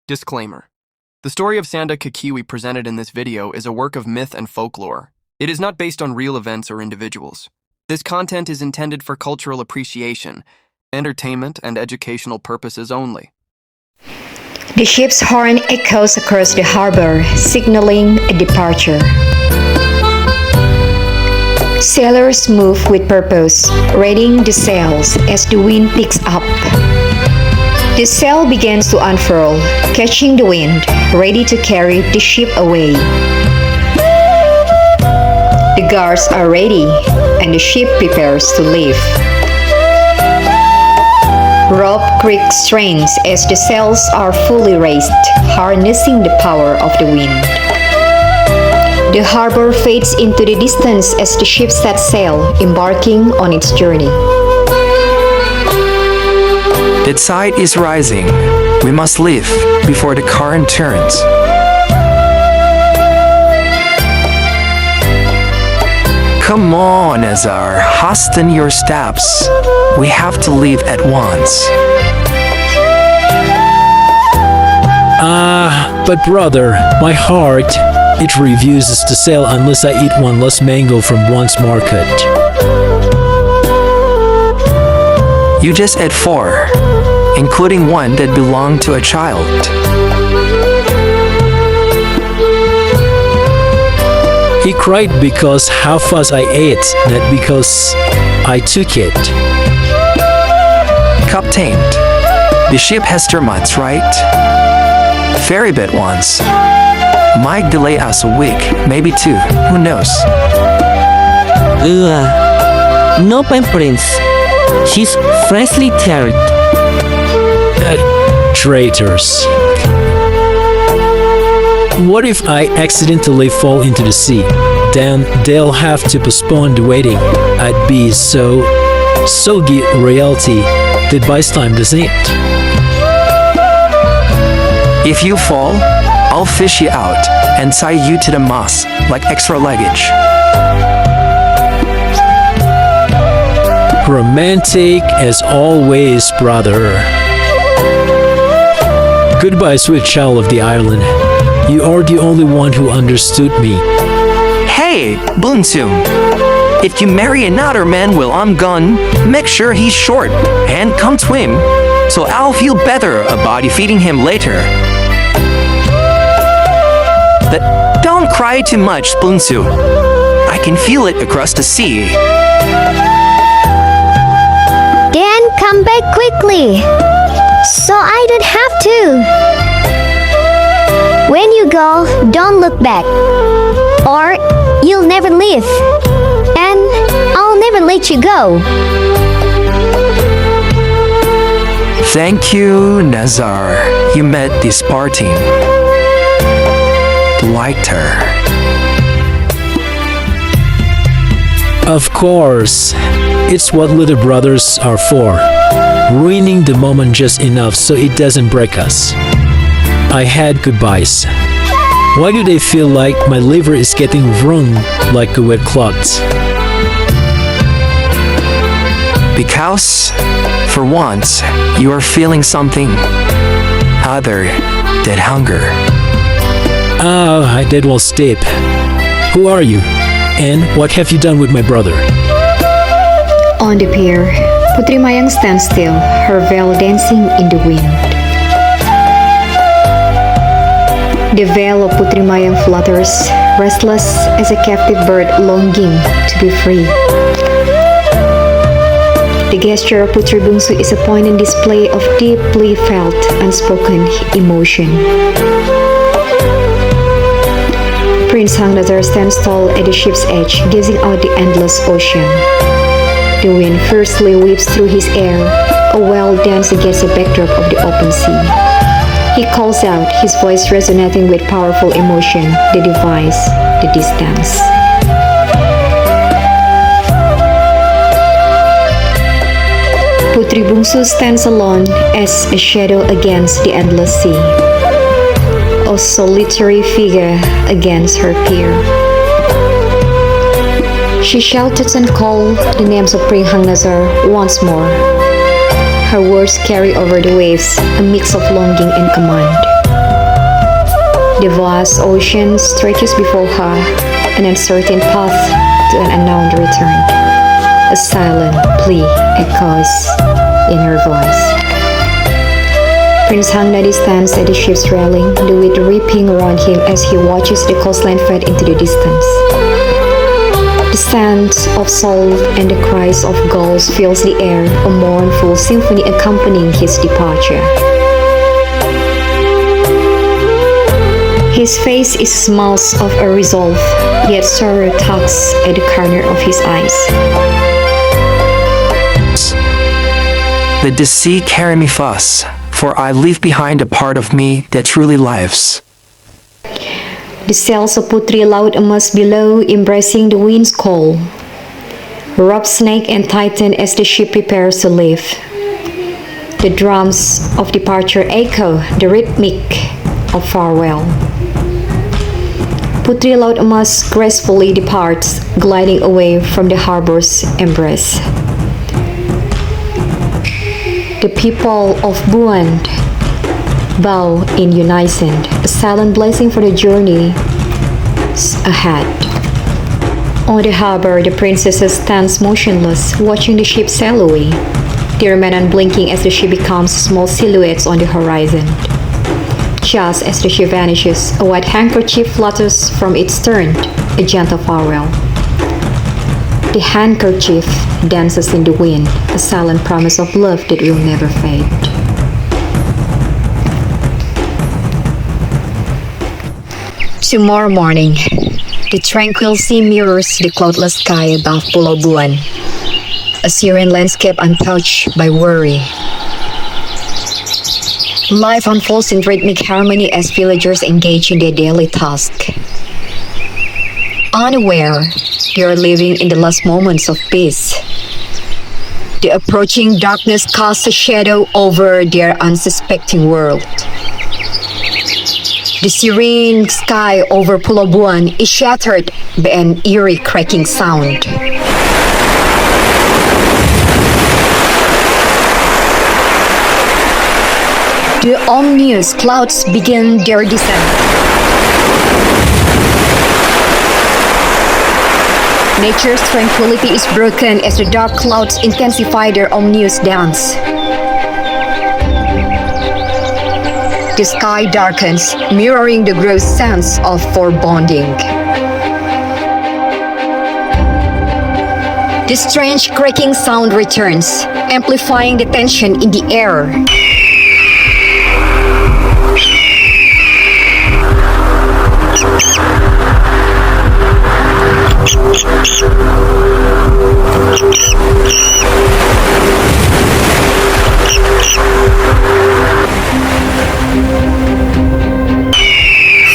Disclaimer. The story of Sandah Kekiwi presented in this video is a work of myth and folklore. It is not based on real events or individuals. This content is intended for cultural appreciation, entertainment, and educational purposes only. The ship's horn echoes across the harbor, signaling a departure. Sailors move with purpose, raising the sails as the wind picks up. The sail begins to unfurl, catching the wind, ready to carry the ship away. The guards are ready, and the ship prepares to leave. Rope creak strains as the sails are fully raised, harnessing the power of the wind. The harbor fades into the distance as the ship sets sail, embarking on its journey. The tide is rising. We must leave before the current turns. Come on, Nazar, hasten your steps. We have to leave at once. But brother, my heart, it refuses to sail unless I eat one last mango from Buan's market. You just ate 4, including one that belonged to a child. He cried because how fast I ate, not because I took it. Captain, the ship has termites, right? Very bad ones. Might delay us a week, maybe 2, who knows? No, my prince. She's freshly teared. Traitors. What if I accidentally fall into the sea? Then they'll have to postpone the wedding. I'd be so soggy reality that buys time, doesn't it? If you fall, I'll fish you out and tie you to the mast like extra luggage. Romantic as always, brother. Goodbye, sweet child of the island. You are the only one who understood me. Hey, Bungsu! If you marry another man while I'm gone, make sure he's short and come swim, so I'll feel better about defeating him later. But don't cry too much, Bungsu. I can feel it across the sea. Then come back quickly, so I don't have to. When you go, don't look back, or you'll never leave, and I'll never let you go. Thank you, Nazar. You made this parting lighter. Of course. It's what little brothers are for, ruining the moment just enough so it doesn't break us. I had goodbyes. Why do they feel like my liver is getting wrung like a wet cloth? Because, for once, you are feeling something other than hunger. That was deep. Who are you? And what have you done with my brother? On the pier, Putri Mayang stands still, her veil dancing in the wind. The veil of Putri Mayang flutters, restless as a captive bird longing to be free. The gesture of Putri Bungsu is a poignant display of deeply felt, unspoken emotion. Prince Hang Nazar stands tall at the ship's edge, gazing out the endless ocean. The wind fiercely whips through his hair, a wild dance against the backdrop of the open sea. He calls out, his voice resonating with powerful emotion that defies the distance. Putri Bungsu stands alone as a shadow against the endless sea, a solitary figure against her peer. She shouted and called the names of Prince Hang Nazar once more. Her words carry over the waves, a mix of longing and command. The vast ocean stretches before her, an uncertain path to an unknown return. A silent plea echoes in her voice. Prince Hang Nadi stands at the ship's railing, the wind ripping around him as he watches the coastline fade into the distance. The scent of salt and the cries of gulls fills the air, a mournful symphony accompanying his departure. His face is smiles of a resolve, yet sorrow tugs at the corner of his eyes. Let the sea carry me fast, for I leave behind a part of me that truly lives. The sails of Putri loud amongst below, embracing the wind's call. Rope snake and tighten as the ship prepares to leave. The drums of departure echo the rhythmic of farewell. Putri Laut-Emas gracefully departs, gliding away from the harbor's embrace. The people of Buan bow in unison, a silent blessing for the journey ahead. On the harbor, the princesses stands motionless, watching the ship sail away. They remain unblinking as the ship becomes small silhouettes on the horizon. Just as the ship vanishes, a white handkerchief flutters from its stern, a gentle farewell. The handkerchief dances in the wind, a silent promise of love that will never fade. Tomorrow morning, the tranquil sea mirrors the cloudless sky above Pulau Buan, a serene landscape untouched by worry. Life unfolds in rhythmic harmony as villagers engage in their daily task. Unaware, they are living in the last moments of peace. The approaching darkness casts a shadow over their unsuspecting world. The serene sky over Pulau Buan is shattered by an eerie cracking sound. The ominous clouds begin their descent. Nature's tranquility is broken as the dark clouds intensify their ominous dance. The sky darkens, mirroring the gross sense of foreboding. The strange cracking sound returns, amplifying the tension in the air.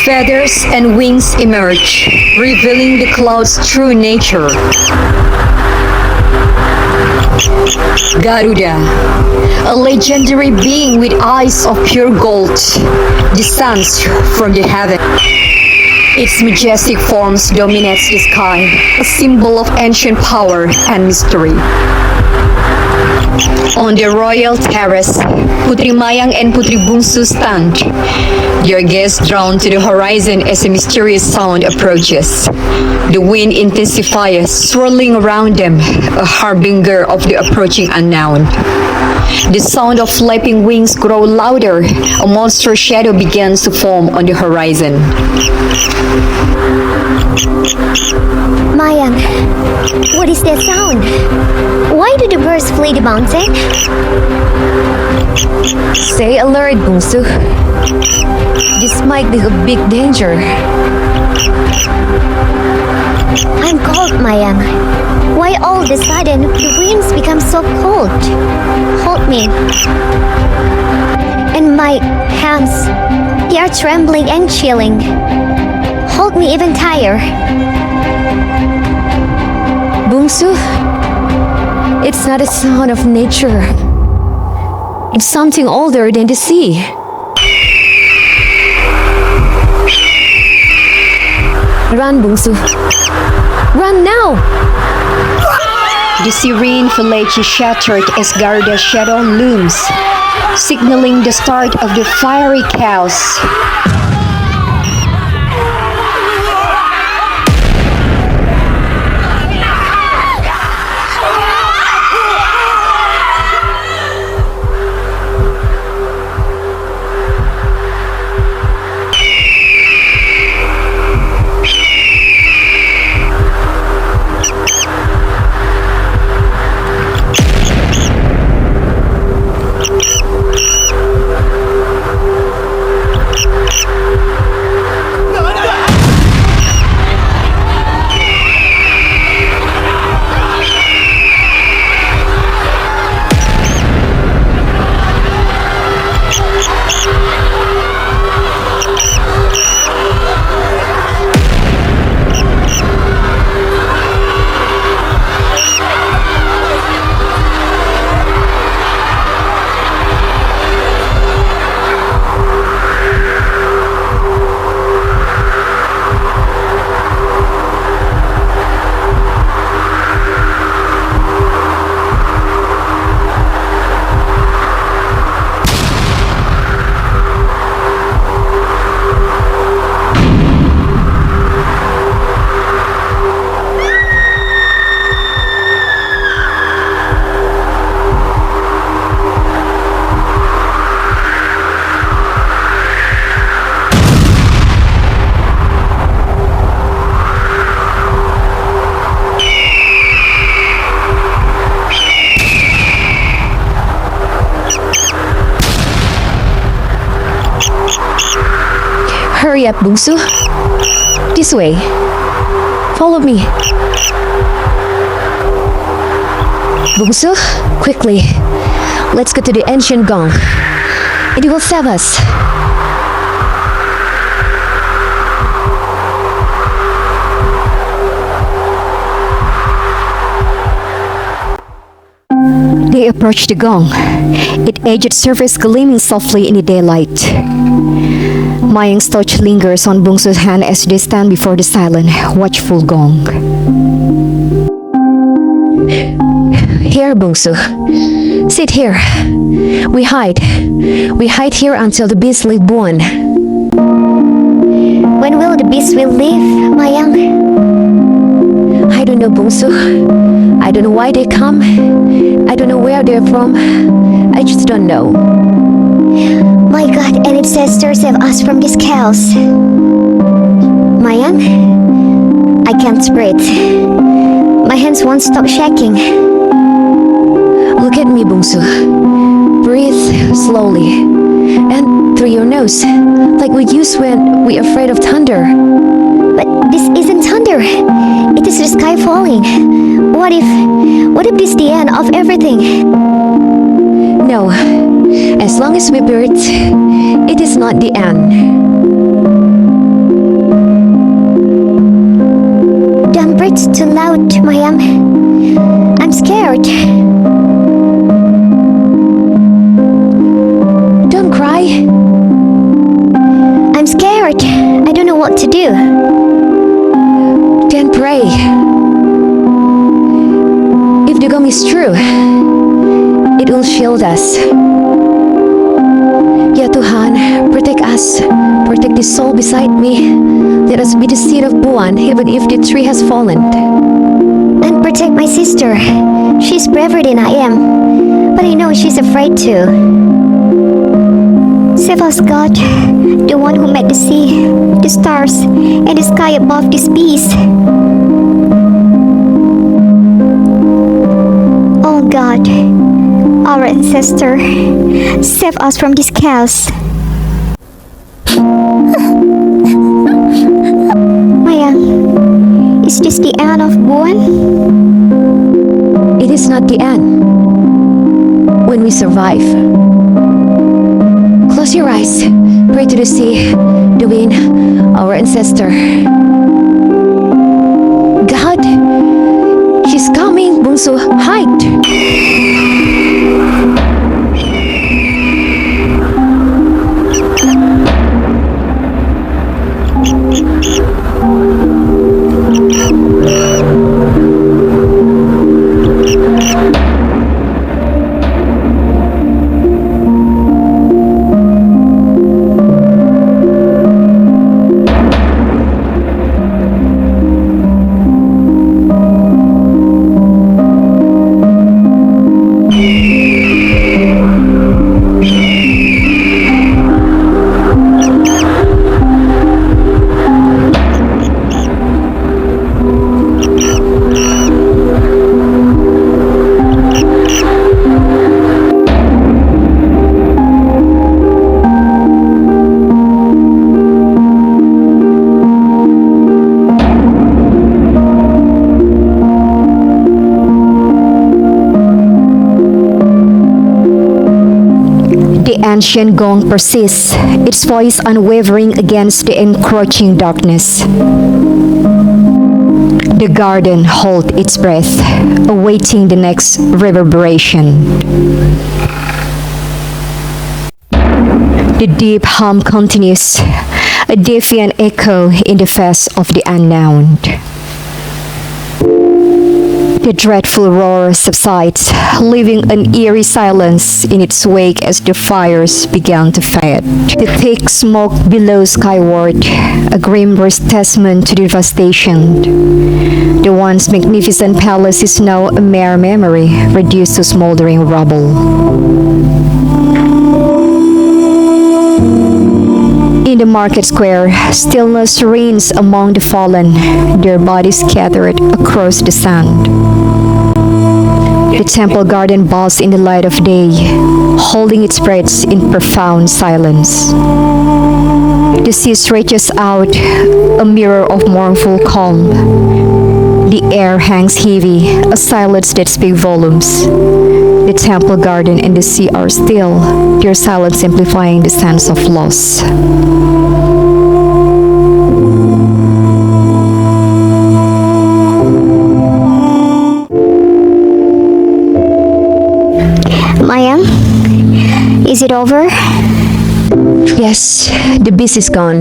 Feathers and wings emerge, revealing the cloud's true nature. Garuda, a legendary being with eyes of pure gold, descends from the heaven. Its majestic forms dominates the sky, a symbol of ancient power and mystery. On the royal terrace, Putri Mayang and Putri Bungsu stand, their gaze drawn to the horizon as a mysterious sound approaches. The wind intensifies, swirling around them, a harbinger of the approaching unknown. The sound of flapping wings grow louder, a monster shadow begins to form on the horizon. Mayang, what is that sound? Why do the birds flee the mountain? Stay alert, Bungsu. This might be a big danger. I'm cold, Mayang. Why all of a sudden the winds become so cold? Hold me. And my hands, they are trembling and chilling. Hold me even tighter. Bungsu, it's not a sound of nature. It's something older than the sea. Run, Bungsu. Run now! The serene foliage is shattered as Garuda's shadow looms, signaling the start of the fiery chaos. Hurry up, Bungsu. This way. Follow me. Bungsu, quickly. Let's go to the ancient gong. It will save us. They approached the gong, its aged surface gleaming softly in the daylight. Mayang's touch lingers on Bungsu's hand as they stand before the silent, watchful gong. Here, Bungsu. Sit here. We hide. We hide here until the beast leave Buan. When will the beast will leave, Mayang? I don't know, Bungsu. I don't know why they come. I don't know where they're from. I just don't know. My God, and it says to save us from this chaos. Mayang? I can't breathe. My hands won't stop shaking. Look at me, Bungsu. Breathe slowly. And through your nose. Like we use when we're afraid of thunder. But this isn't thunder. It is the sky falling. What if this is the end of everything? No. As long as we breathe, it is not the end. Don't breathe too loud, Mayang. I'm scared. Don't cry. I'm scared. I don't know what to do. Then pray. If the gong is true, it will shield us. Ya Tuhan, protect us. Protect the soul beside me. Let us be the seed of Buan, even if the tree has fallen. And protect my sister. She's braver than I am. But I know she's afraid too. Save us, God. The one who made the sea, the stars, and the sky above this beast. Oh God, our ancestor, save us from this chaos. Mayang, is this the end of Buan? It is not the end. When we survive. Close your eyes. Pray to the sea, the wind, our ancestor. God, she's coming, Bungsu. Hide. The ancient gong persists, its voice unwavering against the encroaching darkness. The garden holds its breath, awaiting the next reverberation. The deep hum continues, a defiant echo in the face of the unknown. The dreadful roar subsides, leaving an eerie silence in its wake as the fires began to fade. The thick smoke billows skyward, a grim testament to the devastation. The once magnificent palace is now a mere memory, reduced to smoldering rubble. In the market square, stillness reigns among the fallen, their bodies scattered across the sand. The temple garden basks in the light of day, holding its breath in profound silence. The The sea stretches out, a mirror of mournful calm. The air hangs heavy, a silence that speaks volumes. The temple garden and the sea are still, their silence amplifying the sense of loss. Mayang, is it over? Yes, the beast is gone,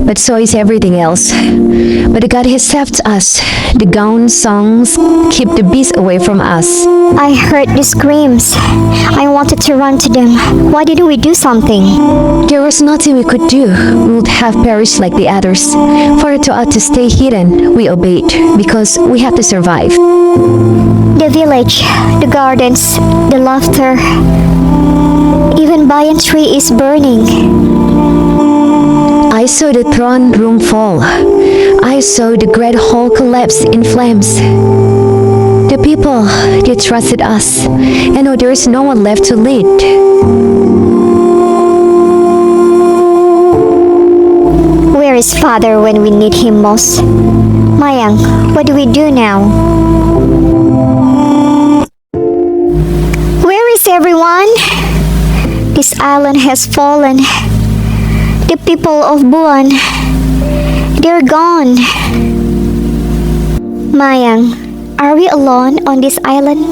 but so is everything else. But the God has saved us. The gown songs keep the beast away from us. I heard the screams. I wanted to run to them. Why didn't we do something? There was nothing we could do. We would have perished like the others. For it to us to stay hidden, we obeyed, because we had to survive. The village, the gardens, the laughter. Even Bagian tree is burning. I saw the throne room fall. I saw the great hall collapse in flames. The people, they trusted us, and now there is no one left to lead. Where is father when we need him most? Mayang, what do we do now? Where is everyone? This island has fallen. The people of Buan, they're gone. Mayang, are we alone on this island?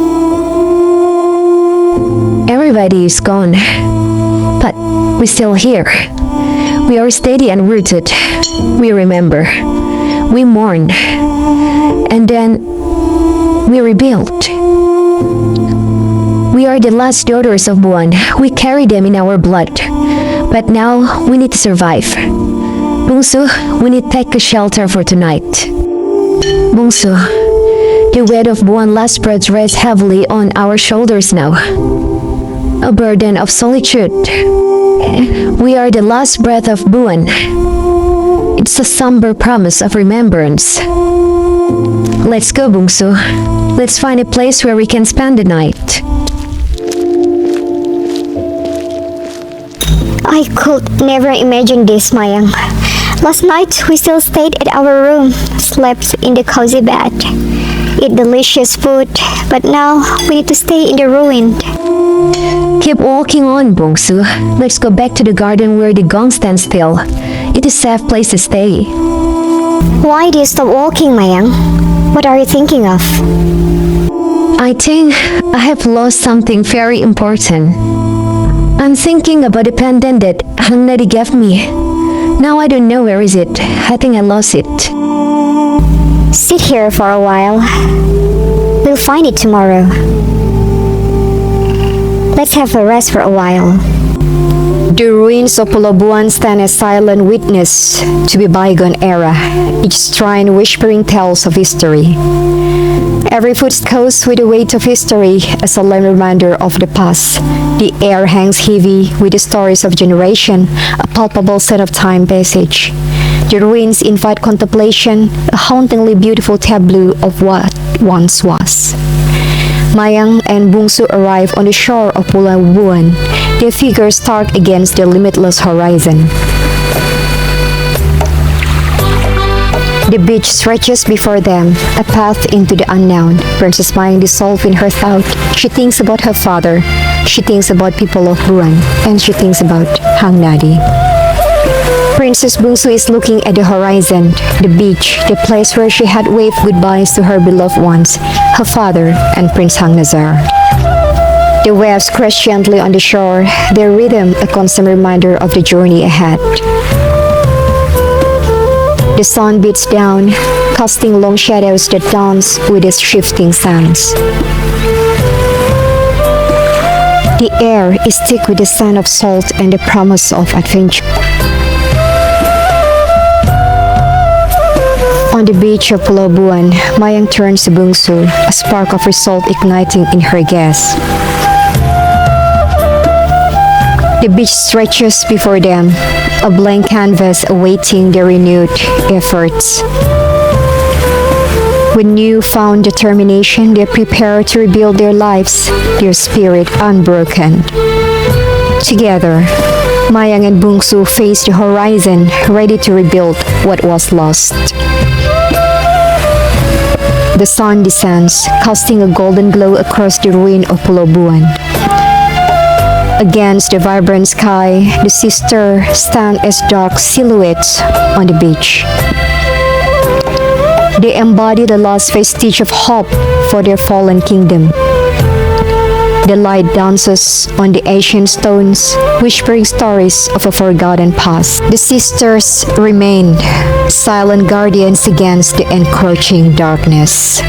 Everybody is gone, but we're still here. We are steady and rooted. We remember. We mourn. And then we rebuild. We are the last daughters of Buan. We carry them in our blood. But now we need to survive. Bungsu, we need to take a shelter for tonight. Bungsu, the weight of Buan last breath rests heavily on our shoulders now. A burden of solitude. We are the last breath of Buan. It's a somber promise of remembrance. Let's go, Bungsu. Let's find a place where we can spend the night. I could never imagine this, Mayang. Last night, we still stayed at our room, slept in the cozy bed, eat delicious food, but now we need to stay in the ruin. Keep walking on, Bungsu. Let's go back to the garden where the gong stands still. It is a safe place to stay. Why do you stop walking, Mayang? What are you thinking of? I think I have lost something very important. I'm thinking about the pendant that Hang Nadi gave me. Now I don't know where is it. I think I lost it. Sit here for a while. We'll find it tomorrow. Let's have a rest for a while. The ruins of Pulau Buan stand as silent witness to the bygone era, each shrine whispering tales of history. Every foot goes with the weight of history, a solemn reminder of the past. The air hangs heavy with the stories of generation, a palpable sense of time passage. The ruins invite contemplation, a hauntingly beautiful tableau of what once was. Mayang and Bungsu arrive on the shore of Pulau Buan, their figures stark against the limitless horizon. The beach stretches before them, a path into the unknown. Princess Mayang dissolves in her thought. She thinks about her father, she thinks about people of Buan, and she thinks about Hang Nadi. Princess Bungsu is looking at the horizon, the beach, the place where she had waved goodbyes to her beloved ones, her father and Prince Hang Nazar. The waves crash gently on the shore, their rhythm a constant reminder of the journey ahead. The sun beats down, casting long shadows that dance with its shifting sands. The air is thick with the scent of salt and the promise of adventure. On the beach of Pulau Buan, Mayang turns to Bungsu, a spark of resolve igniting in her gaze. The beach stretches before them, a blank canvas awaiting their renewed efforts. With newfound determination, they prepare to rebuild their lives, their spirit unbroken. Together, Mayang and Bungsu face the horizon, ready to rebuild what was lost. The sun descends, casting a golden glow across the ruin of Pulau Buan. Against the vibrant sky, the sisters stand as dark silhouettes on the beach. They embody the last vestige of hope for their fallen kingdom. The light dances on the ancient stones, whispering stories of a forgotten past. The sisters remain silent guardians against the encroaching darkness.